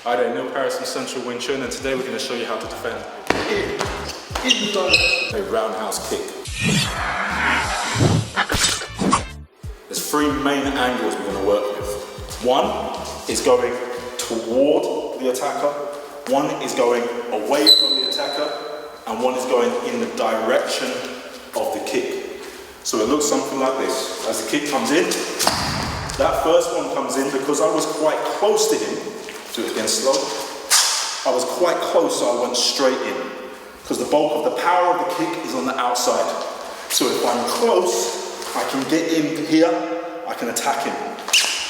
Hi there, Neil Parris from Central Wing Chun, and today we're going to show you how to defend a roundhouse kick. There's three main angles we're going to work with. One is going toward the attacker, one is going away from the attacker, and one is going in the direction of the kick. So it looks something like this. As the kick comes in, that first one comes in because I was quite close to him. Do it again slow. I was quite close, so I went straight in. Because the bulk of the power of the kick is on the outside. So if I'm close, I can get in here, I can attack him.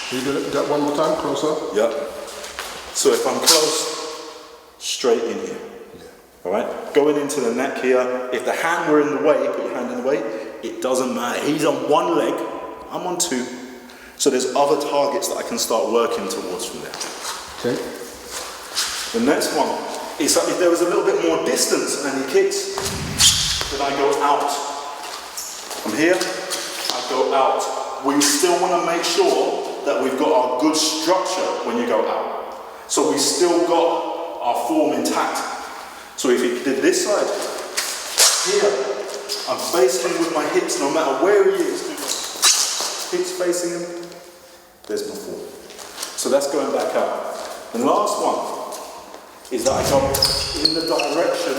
Can you do that one more time, closer? Yep. So if I'm close, straight in here. All right? Going into the neck here, if the hand were in the way, put your hand in the way, it doesn't matter. He's on one leg, I'm on two. So there's other targets that I can start working towards from there. Okay. The next one is that if there was a little bit more distance and he kicks, then I go out. From here, I go out. We still want to make sure that we've got our good structure when you go out. So we still got our form intact. So if he did this side, here, I'm facing him with my hips no matter where he is. Hips facing him, there's my form. So that's going back out. The last one is that I go in the direction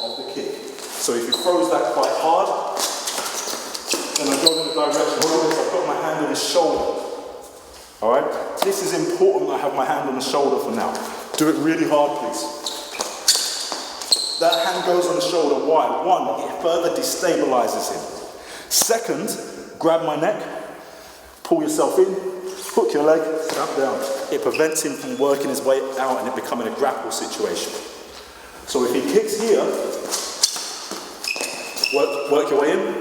of the kick. So if he throws that quite hard, then I go in the direction. I've got my hand on his shoulder. All right? This is important that I have my hand on the shoulder for now. Do it really hard, please. That hand goes on the shoulder. Why? One, it further destabilizes him. Second, grab my neck, pull yourself in, hook your leg, snap down. It prevents him from working his way out and it becoming a grapple situation. So if he kicks here, work your way in.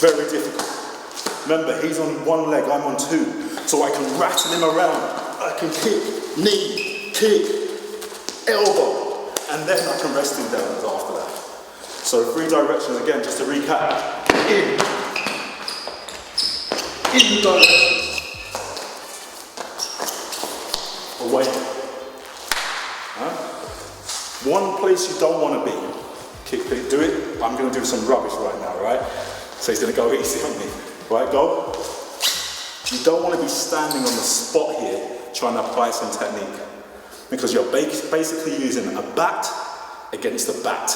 Very difficult. Remember, he's on one leg, I'm on two. So I can rattle him around. I can kick, knee, kick, elbow, and then I can rest him down after that. So three directions again, just to recap. In the direction. Away. One place you don't want to be. Kick, do it. I'm going to do some rubbish right now, right? So he's going to go easy on me. Right, go. You don't want to be standing on the spot here trying to apply some technique. Because you're basically using a bat against a bat.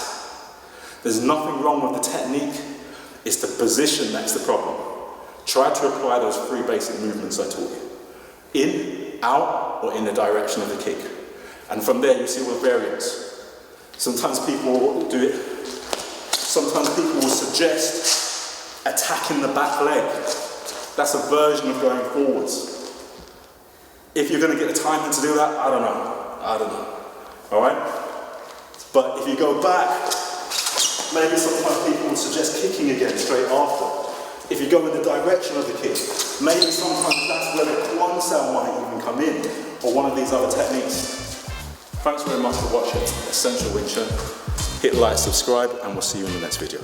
There's nothing wrong with the technique. It's the position that's the problem. Try to apply those three basic movements I taught you. In, out, or in the direction of the kick. And from there you see all the variants. Sometimes people will do it. Sometimes people will suggest attacking the back leg. That's a version of going forwards. If you're going to get the timing to do that, I don't know. All right? But if you go back, maybe sometimes people will suggest kicking again straight after. If you go in the direction of the kick, maybe sometimes that's where the one cell might even come in, or one of these other techniques. Thanks very much for watching Central Wing Chun. Hit like, subscribe, and we'll see you in the next video.